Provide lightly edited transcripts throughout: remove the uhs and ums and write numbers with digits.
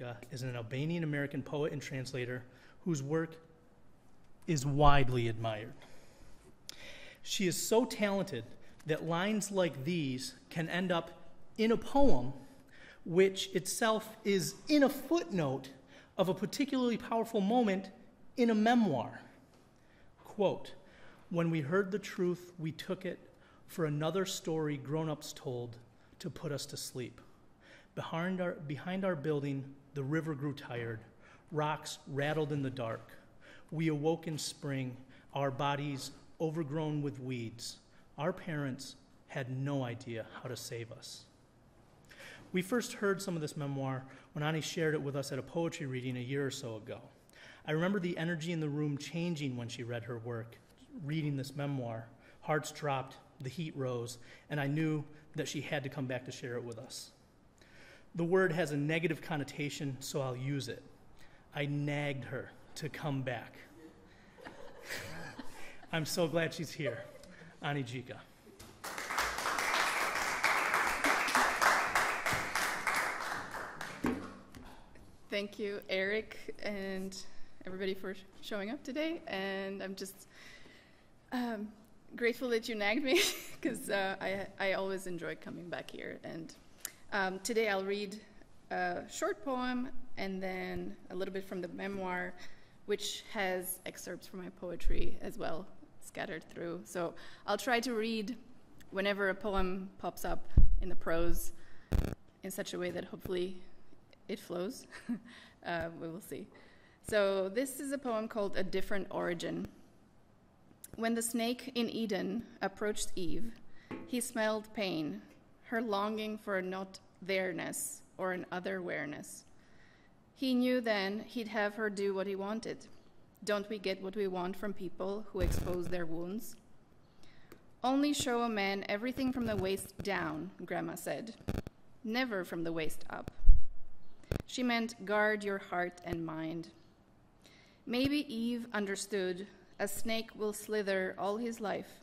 Gjika is an Albanian-American poet and translator whose work is widely admired. She is so talented that lines like these can end up in a poem which itself is in a footnote of a particularly powerful moment in a memoir. Quote, "When we heard the truth, we took it for another story grown-ups told to put us to sleep. Behind our building, the river grew tired. Rocks rattled in the dark. We awoke in spring, our bodies overgrown with weeds. Our parents had no idea how to save us." We first heard some of this memoir when Ani shared it with us at a poetry reading a year or so ago. I remember the energy in the room changing when she read her work, reading this memoir. Hearts dropped, the heat rose, and I knew that she had to come back to share it with us. The word has a negative connotation, so I'll use it. I nagged her to come back. I'm so glad she's here. Ani Gjika. Thank you, Eric, and everybody for showing up today. And I'm just grateful that you nagged me, because I always enjoy coming back here. And today I'll read a short poem and then a little bit from the memoir, which has excerpts from my poetry as well, scattered through. So I'll try to read whenever a poem pops up in the prose in such a way that hopefully it flows. We will see. So this is a poem called A Different Origin. When the snake in Eden approached Eve, he smelled pain, her longing for a not there-ness or an other-awareness. He knew then he'd have her do what he wanted. Don't we get what we want from people who expose their wounds? Only show a man everything from the waist down, Grandma said, never from the waist up. She meant guard your heart and mind. Maybe Eve understood a snake will slither all his life,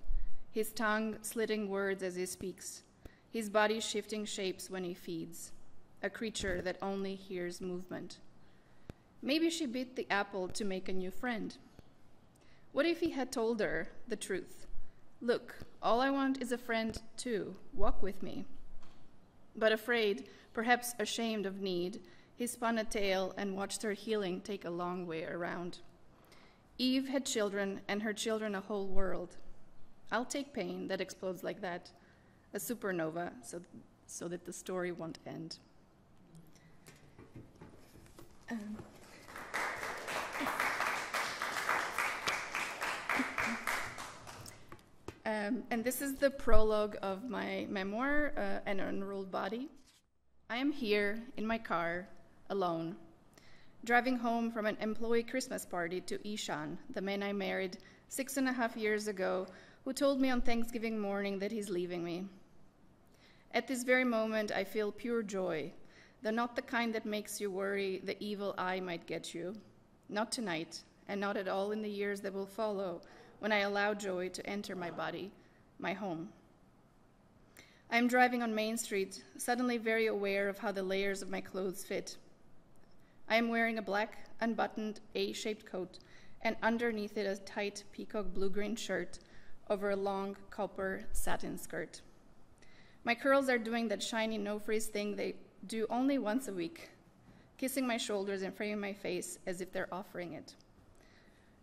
his tongue slitting words as he speaks, his body shifting shapes when he feeds, a creature that only hears movement. Maybe she bit the apple to make a new friend. What if he had told her the truth? Look, all I want is a friend too. Walk with me. But afraid, perhaps ashamed of need, he spun a tale and watched her healing take a long way around. Eve had children, and her children a whole world. I'll take pain that explodes like that, a supernova, so that the story won't end. And this is the prologue of my memoir, An Unruled Body. I am here in my car, alone, driving home from an employee Christmas party to Ishan, the man I married 6.5 years ago, who told me on Thanksgiving morning that he's leaving me. At this very moment, I feel pure joy, though not the kind that makes you worry the evil eye might get you. Not tonight, and not at all in the years that will follow, when I allow joy to enter my body, my home. I am driving on Main Street, suddenly very aware of how the layers of my clothes fit. I am wearing a black, unbuttoned, A-shaped coat, and underneath it a tight peacock blue-green shirt over a long copper satin skirt. My curls are doing that shiny no-frizz thing they do only once a week, kissing my shoulders and framing my face as if they're offering it.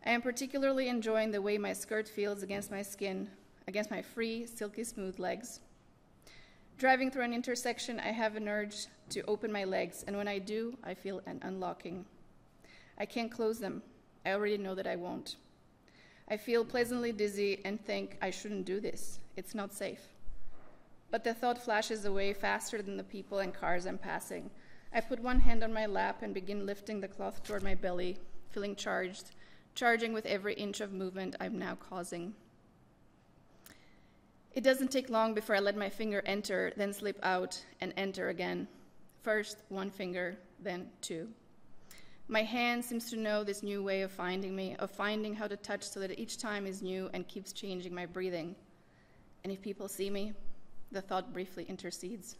I am particularly enjoying the way my skirt feels against my skin, against my free, silky smooth legs. Driving through an intersection, I have an urge to open my legs, and when I do, I feel an unlocking. I can't close them. I already know that I won't. I feel pleasantly dizzy and think I shouldn't do this. It's not safe. But the thought flashes away faster than the people and cars I'm passing. I put one hand on my lap and begin lifting the cloth toward my belly, feeling charging with every inch of movement I'm now causing. It doesn't take long before I let my finger enter, then slip out and enter again. First, one finger, then two. My hand seems to know this new way of finding me, of finding how to touch so that each time is new and keeps changing my breathing. And if people see me, the thought briefly intercedes.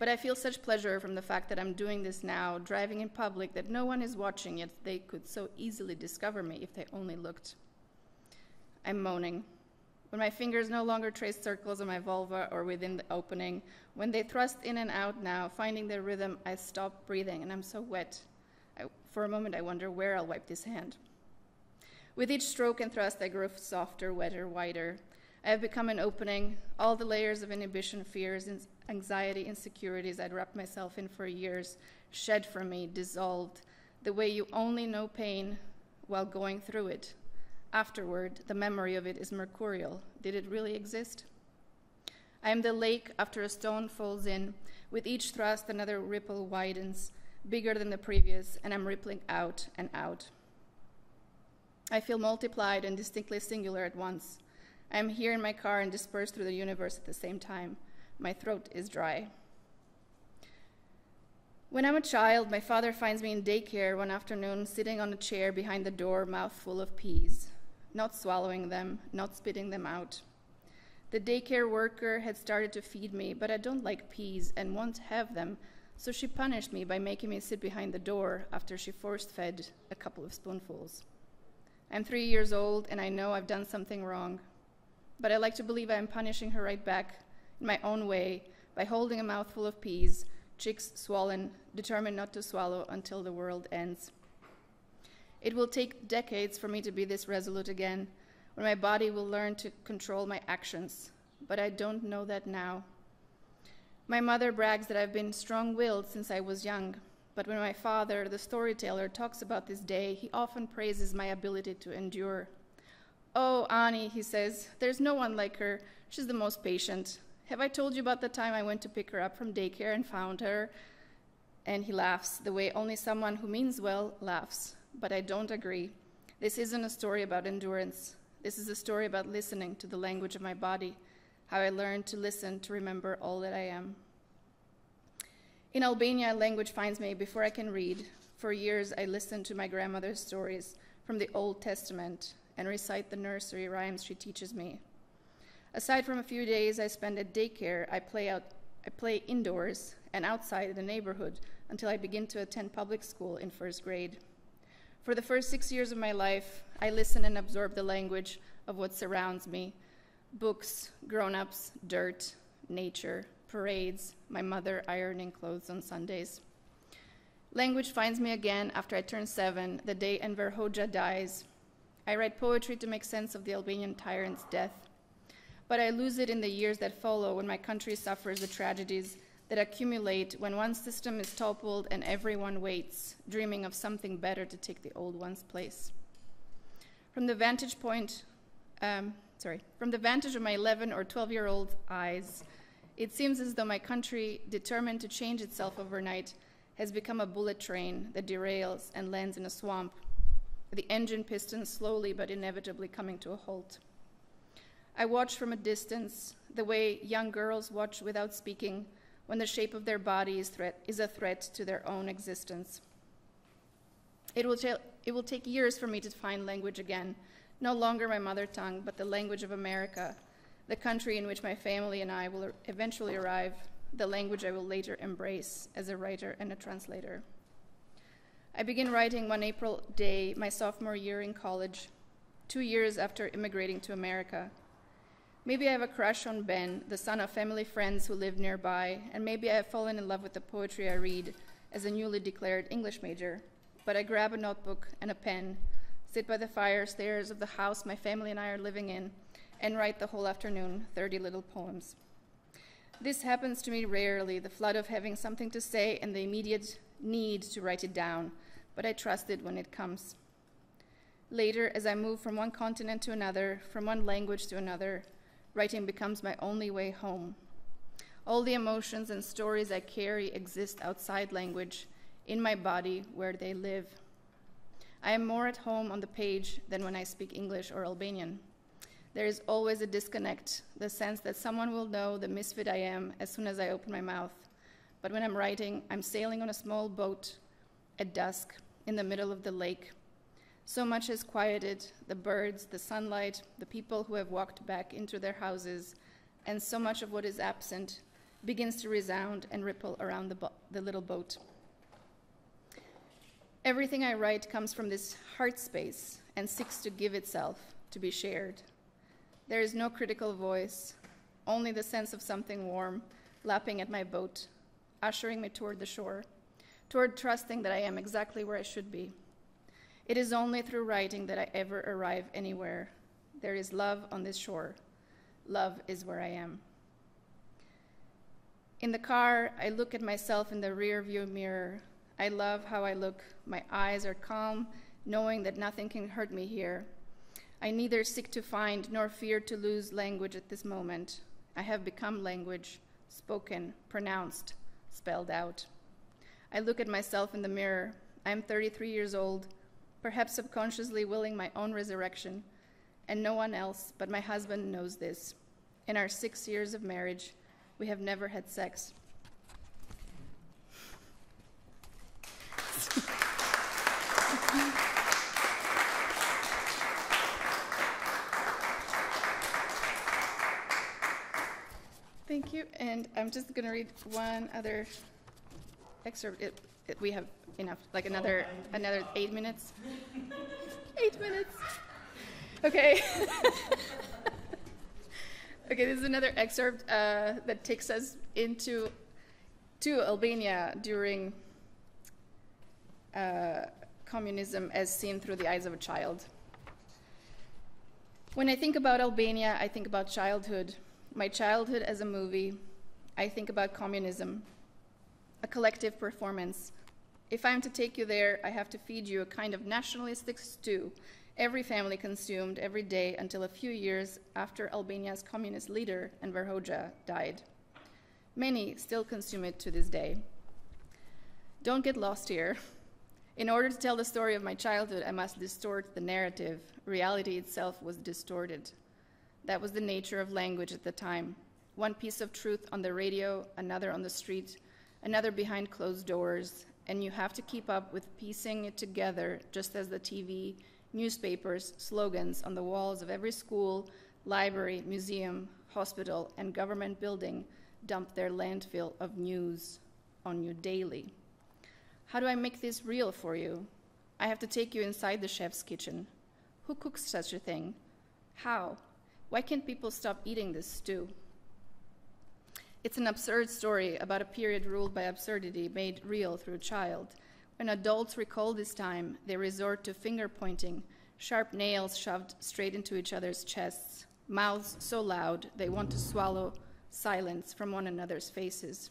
But I feel such pleasure from the fact that I'm doing this now, driving in public, that no one is watching, yet they could so easily discover me if they only looked. I'm moaning. When my fingers no longer trace circles on my vulva or within the opening, when they thrust in and out now, finding their rhythm, I stop breathing, and I'm so wet. For a moment, I wonder where I'll wipe this hand. With each stroke and thrust, I grow softer, wetter, wider. I have become an opening. All the layers of inhibition, fears, anxiety, insecurities I'd wrapped myself in for years shed from me, dissolved, the way you only know pain while going through it. Afterward, the memory of it is mercurial. Did it really exist? I am the lake after a stone falls in. With each thrust, another ripple widens, bigger than the previous, and I'm rippling out and out. I feel multiplied and distinctly singular at once. I am here in my car and dispersed through the universe at the same time. My throat is dry. When I'm a child, my father finds me in daycare one afternoon, sitting on a chair behind the door, mouth full of peas, not swallowing them, not spitting them out. The daycare worker had started to feed me, but I don't like peas and won't have them, so she punished me by making me sit behind the door after she force-fed a couple of spoonfuls. I'm 3 years old, and I know I've done something wrong, but I like to believe I am punishing her right back in my own way by holding a mouthful of peas, cheeks swollen, determined not to swallow until the world ends. It will take decades for me to be this resolute again, when my body will learn to control my actions, but I don't know that now. My mother brags that I've been strong-willed since I was young, but when my father, the storyteller, talks about this day, he often praises my ability to endure. "Oh, Ani," he says, "there's no one like her. She's the most patient. Have I told you about the time I went to pick her up from daycare and found her?" And he laughs, the way only someone who means well laughs. But I don't agree. This isn't a story about endurance. This is a story about listening to the language of my body, how I learned to listen to remember all that I am. In Albania, language finds me before I can read. For years, I listened to my grandmother's stories from the Old Testament and recite the nursery rhymes she teaches me. Aside from a few days I spend at daycare, I play indoors and outside in the neighborhood until I begin to attend public school in first grade. For the first 6 years of my life, I listen and absorb the language of what surrounds me: books, grown-ups, dirt, nature, parades, my mother ironing clothes on Sundays. Language finds me again after I turn 7, the day Enver Hoxha dies. I write poetry to make sense of the Albanian tyrant's death, but I lose it in the years that follow when my country suffers the tragedies that accumulate when one system is toppled and everyone waits, dreaming of something better to take the old one's place. From the vantage of my 11 or 12-year-old eyes, it seems as though my country, determined to change itself overnight, has become a bullet train that derails and lands in a swamp, the engine piston slowly but inevitably coming to a halt. I watch from a distance, the way young girls watch without speaking, when the shape of their body is a threat to their own existence. It will take years for me to find language again, no longer my mother tongue, but the language of America, the country in which my family and I will eventually arrive, the language I will later embrace as a writer and a translator. I begin writing one April day, my sophomore year in college, 2 years after immigrating to America. Maybe I have a crush on Ben, the son of family friends who live nearby, and maybe I have fallen in love with the poetry I read as a newly declared English major. But I grab a notebook and a pen, sit by the fire stairs of the house my family and I are living in, and write the whole afternoon, 30 little poems. This happens to me rarely, the flood of having something to say and the immediate need to write it down, but I trust it when it comes. Later, as I move from one continent to another, from one language to another, writing becomes my only way home. All the emotions and stories I carry exist outside language, in my body, where they live. I am more at home on the page than when I speak English or Albanian. There is always a disconnect, the sense that someone will know the misfit I am as soon as I open my mouth. But when I'm writing, I'm sailing on a small boat at dusk in the middle of the lake. So much has quieted, the birds, the sunlight, the people who have walked back into their houses, and so much of what is absent begins to resound and ripple around the little boat. Everything I write comes from this heart space and seeks to give itself, to be shared. There is no critical voice, only the sense of something warm lapping at my boat, ushering me toward the shore, toward trusting that I am exactly where I should be. It is only through writing that I ever arrive anywhere. There is love on this shore. Love is where I am. In the car, I look at myself in the rear view mirror. I love how I look. My eyes are calm, knowing that nothing can hurt me here. I neither seek to find nor fear to lose language at this moment. I have become language, spoken, pronounced, spelled out. I look at myself in the mirror. I am 33 years old, perhaps subconsciously willing my own resurrection, and no one else but my husband knows this. In our 6 years of marriage, we have never had sex. Thank you, and I'm just going to read one other excerpt. We have enough, like another 8 minutes. 8 minutes. Okay. Okay, this is another excerpt that takes us to Albania during communism as seen through the eyes of a child. When I think about Albania, I think about childhood. My childhood as a movie. I think about communism, a collective performance. If I'm to take you there, I have to feed you a kind of nationalistic stew every family consumed every day until a few years after Albania's communist leader, Enver Hoxha, died. Many still consume it to this day. Don't get lost here. In order to tell the story of my childhood, I must distort the narrative. Reality itself was distorted. That was the nature of language at the time. One piece of truth on the radio, another on the street, another behind closed doors, and you have to keep up with piecing it together, just as the TV, newspapers, slogans on the walls of every school, library, museum, hospital, and government building dump their landfill of news on you daily. How do I make this real for you? I have to take you inside the chef's kitchen. Who cooks such a thing? How? Why can't people stop eating this stew? It's an absurd story about a period ruled by absurdity made real through a child. When adults recall this time, they resort to finger-pointing, sharp nails shoved straight into each other's chests, mouths so loud they want to swallow silence from one another's faces.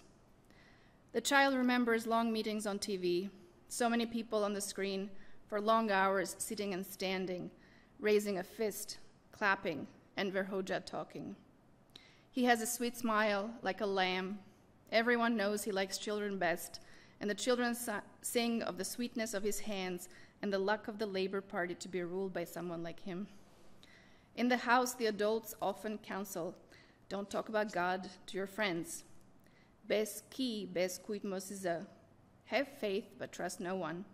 The child remembers long meetings on TV, so many people on the screen for long hours sitting and standing, raising a fist, clapping, Enver Hoxha talking. He has a sweet smile like a lamb. Everyone knows he likes children best, and the children sing of the sweetness of his hands and the luck of the Labour Party to be ruled by someone like him. In the house, the adults often counsel, don't talk about God to your friends. Bes ki, bes kujt mos i zë. Have faith, but trust no one.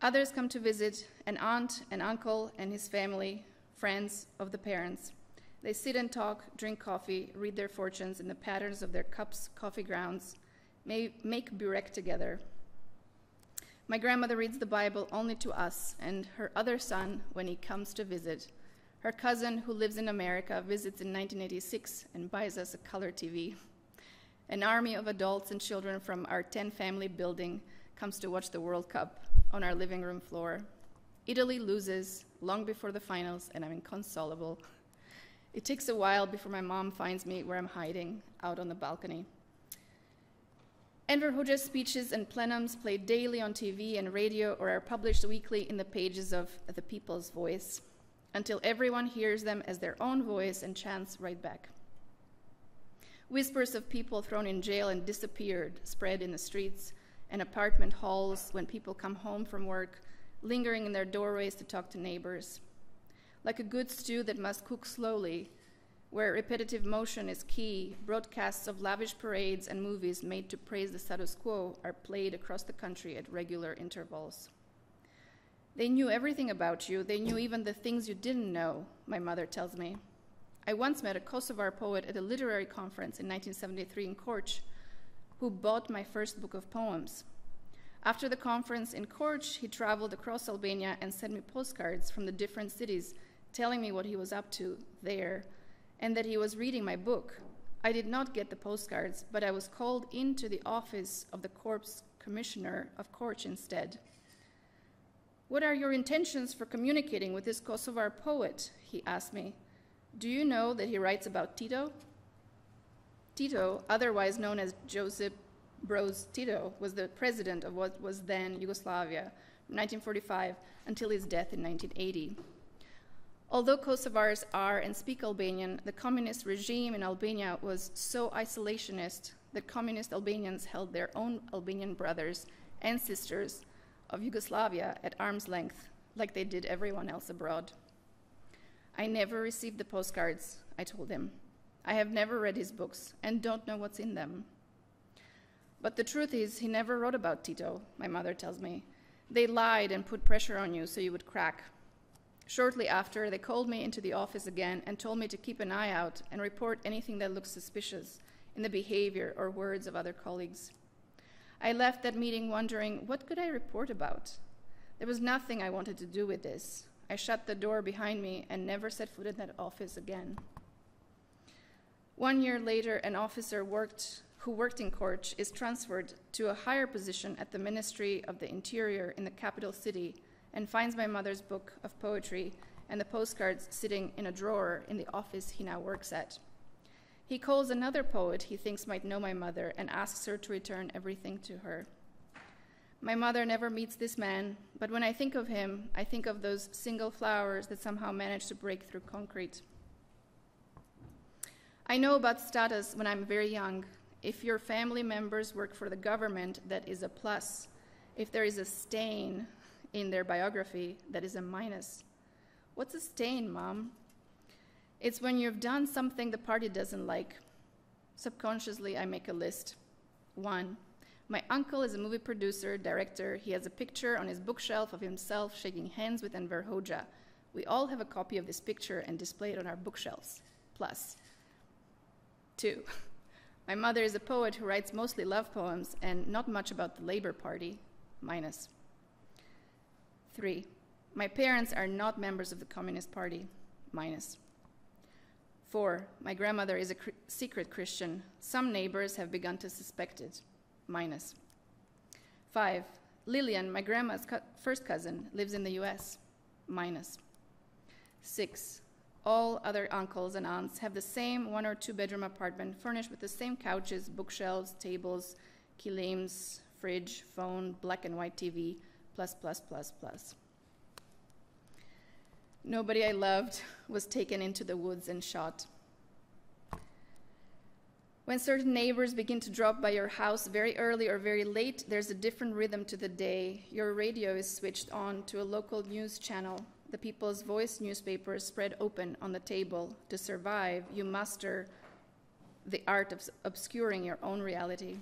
Others come to visit, an aunt, an uncle, and his family, friends of the parents. They sit and talk, drink coffee, read their fortunes in the patterns of their cups, coffee grounds, make burek together. My grandmother reads the Bible only to us and her other son when he comes to visit. Her cousin, who lives in America, visits in 1986 and buys us a color TV. An army of adults and children from our 10-family building comes to watch the World Cup on our living room floor. Italy loses long before the finals, and I'm inconsolable. It takes a while before my mom finds me where I'm hiding, out on the balcony. Enver Hoxha's speeches and plenums play daily on TV and radio or are published weekly in the pages of The People's Voice, until everyone hears them as their own voice and chants right back. Whispers of people thrown in jail and disappeared spread in the streets and apartment halls when people come home from work, lingering in their doorways to talk to neighbors. Like a good stew that must cook slowly, where repetitive motion is key, broadcasts of lavish parades and movies made to praise the status quo are played across the country at regular intervals. They knew everything about you. They knew even the things you didn't know, my mother tells me. I once met a Kosovar poet at a literary conference in 1973 in Korç who bought my first book of poems. After the conference in Korç, he traveled across Albania and sent me postcards from the different cities telling me what he was up to there and that he was reading my book. I did not get the postcards, but I was called into the office of the Corps Commissioner of Korç instead. "What are your intentions for communicating with this Kosovar poet?" he asked me. "Do you know that he writes about Tito?" Tito, otherwise known as Josip Broz Tito, was the president of what was then Yugoslavia from 1945 until his death in 1980. Although Kosovars are and speak Albanian, the communist regime in Albania was so isolationist that communist Albanians held their own Albanian brothers and sisters of Yugoslavia at arm's length, like they did everyone else abroad. "I never received the postcards," I told him. "I have never read his books and don't know what's in them." But the truth is, he never wrote about Tito, my mother tells me. They lied and put pressure on you so you would crack. Shortly after, they called me into the office again and told me to keep an eye out and report anything that looked suspicious in the behavior or words of other colleagues. I left that meeting wondering, what could I report about? There was nothing I wanted to do with this. I shut the door behind me and never set foot in that office again. 1 year later, an officer who worked in Korç is transferred to a higher position at the Ministry of the Interior in the capital city and finds my mother's book of poetry and the postcards sitting in a drawer in the office he now works at. He calls another poet he thinks might know my mother and asks her to return everything to her. My mother never meets this man, but when I think of him, I think of those single flowers that somehow manage to break through concrete. I know about status when I'm very young. If your family members work for the government, that is a plus. If there is a stain in their biography, that is a minus. What's a stain, Mom? It's when you've done something the party doesn't like. Subconsciously, I make a list. 1, my uncle is a movie producer, director. He has a picture on his bookshelf of himself shaking hands with Enver Hoxha. We all have a copy of this picture and display it on our bookshelves. Plus. 2, my mother is a poet who writes mostly love poems and not much about the Labour Party. Minus. 3, my parents are not members of the Communist Party. Minus. 4, my grandmother is a secret Christian. Some neighbors have begun to suspect it. Minus. 5, Lillian, my grandma's first cousin, lives in the US. Minus. 6, all other uncles and aunts have the same 1 or 2 bedroom apartment furnished with the same couches, bookshelves, tables, kilims, fridge, phone, black and white TV, plus, plus, plus, plus. Nobody I loved was taken into the woods and shot. When certain neighbors begin to drop by your house very early or very late, there's a different rhythm to the day. Your radio is switched on to a local news channel. The People's Voice newspaper is spread open on the table. To survive, you master the art of obscuring your own reality.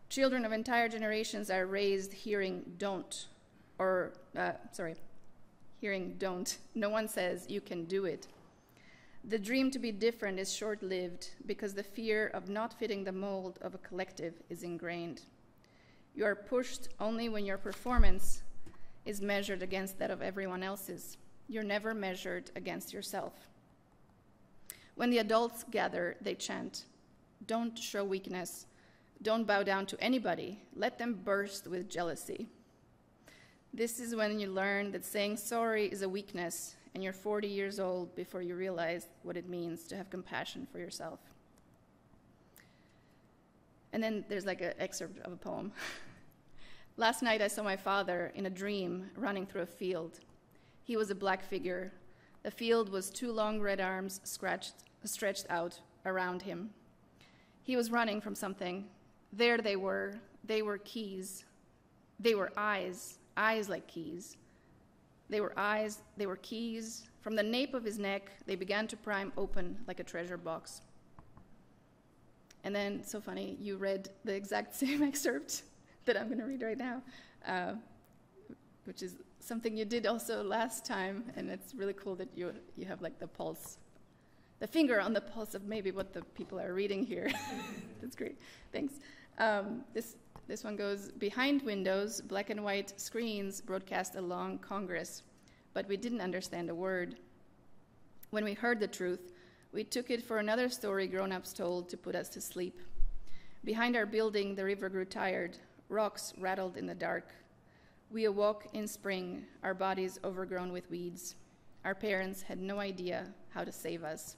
Children of entire generations are raised hearing don't, hearing don't. No one says you can do it. The dream to be different is short-lived because the fear of not fitting the mold of a collective is ingrained. You are pushed only when your performance is measured against that of everyone else's. You're never measured against yourself. When the adults gather, they chant, "Don't show weakness. Don't bow down to anybody. Let them burst with jealousy." This is when you learn that saying sorry is a weakness, and you're 40 years old before you realize what it means to have compassion for yourself. And then there's like an excerpt of a poem. Last night I saw my father in a dream running through a field. He was a black figure. The field was 2 long red arms stretched out around him. He was running from something. There they were. They were keys. They were eyes like keys. They were eyes, they were keys. From the nape of his neck, they began to prime open like a treasure box. And then, so funny, you read the exact same excerpt that I'm going to read right now, which is something you did also last time, and it's really cool that you have like the the finger on the pulse of maybe what the people are reading here. That's great. Thanks. This one goes, behind windows, black and white screens broadcast a long Congress, but we didn't understand a word. When we heard the truth, we took it for another story grown-ups told to put us to sleep. Behind our building, the river grew tired. Rocks rattled in the dark. We awoke in spring, our bodies overgrown with weeds. Our parents had no idea how to save us.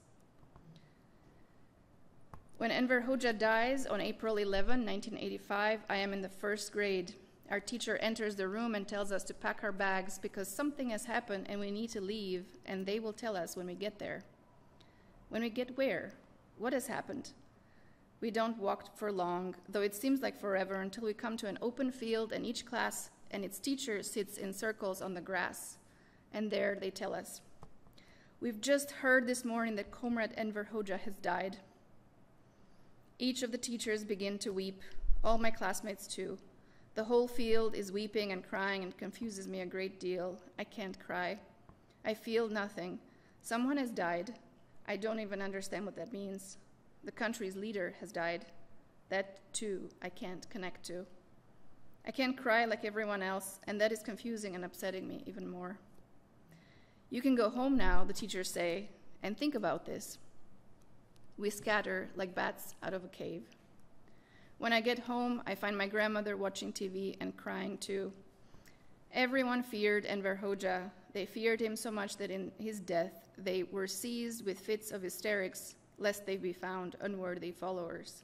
When Enver Hoxha dies on April 11, 1985, I am in the first grade. Our teacher enters the room and tells us to pack our bags because something has happened and we need to leave, and they will tell us when we get there. When we get where? What has happened? We don't walk for long, though it seems like forever, until we come to an open field and each class and its teacher sits in circles on the grass. And there they tell us, we've just heard this morning that Comrade Enver Hoxha has died. Each of the teachers begin to weep, all my classmates too. The whole field is weeping and crying and confuses me a great deal. I can't cry. I feel nothing. Someone has died. I don't even understand what that means. The country's leader has died. That too I can't connect to. I can't cry like everyone else, and that is confusing and upsetting me even more. You can go home now, the teachers say, and think about this. We scatter like bats out of a cave. When I get home, I find my grandmother watching TV and crying too. Everyone feared Enver Hoxha. They feared him so much that in his death, they were seized with fits of hysterics, lest they be found unworthy followers.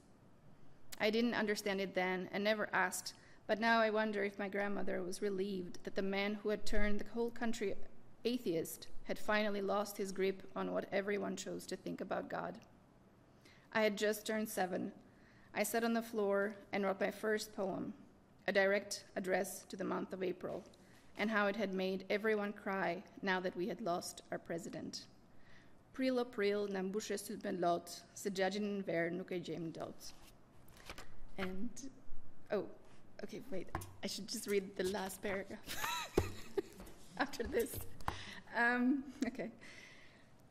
I didn't understand it then and never asked, but now I wonder if my grandmother was relieved that the man who had turned the whole country atheist had finally lost his grip on what everyone chose to think about God. I had just turned 7. I sat on the floor and wrote my first poem, a direct address to the month of April, and how it had made everyone cry now that we had lost our president. Pril April nam bushe sulpen lot, sejajin ver nukejem dot. And, oh, okay, wait, I should just read the last paragraph after this. Okay.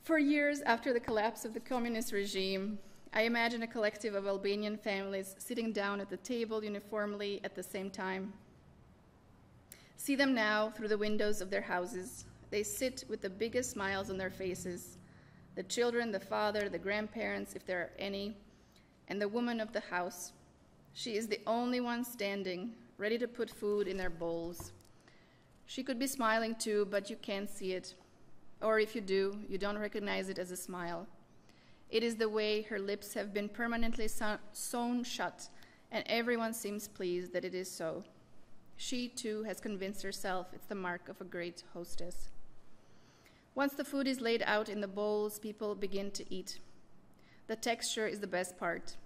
For years after the collapse of the communist regime, I imagine a collective of Albanian families sitting down at the table uniformly at the same time. See them now through the windows of their houses. They sit with the biggest smiles on their faces. The children, the father, the grandparents, if there are any, and the woman of the house. She is the only one standing, ready to put food in their bowls. She could be smiling too, but you can't see it. Or if you do, you don't recognize it as a smile. It is the way her lips have been permanently sewn shut, and everyone seems pleased that it is so. She, too, has convinced herself it's the mark of a great hostess. Once the food is laid out in the bowls, people begin to eat. The texture is the best part.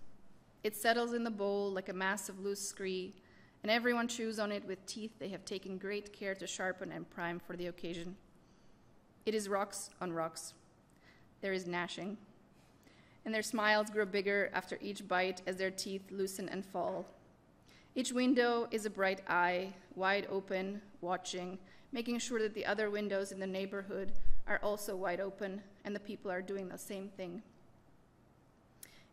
It settles in the bowl like a mass of loose scree, and everyone chews on it with teeth they have taken great care to sharpen and prime for the occasion. It is rocks on rocks. There is gnashing. And their smiles grow bigger after each bite as their teeth loosen and fall. Each window is a bright eye, wide open, watching, making sure that the other windows in the neighborhood are also wide open and the people are doing the same thing.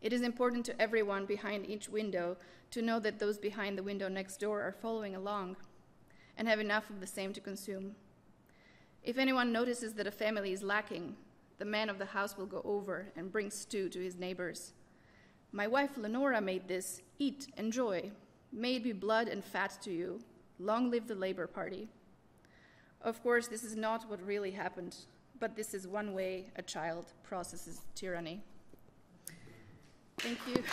It is important to everyone behind each window to know that those behind the window next door are following along and have enough of the same to consume. If anyone notices that a family is lacking, the man of the house will go over and bring stew to his neighbors. My wife Lenora made this. Eat, enjoy. May it be blood and fat to you. Long live the Labor Party. Of course, this is not what really happened, but this is one way a child processes tyranny. Thank you.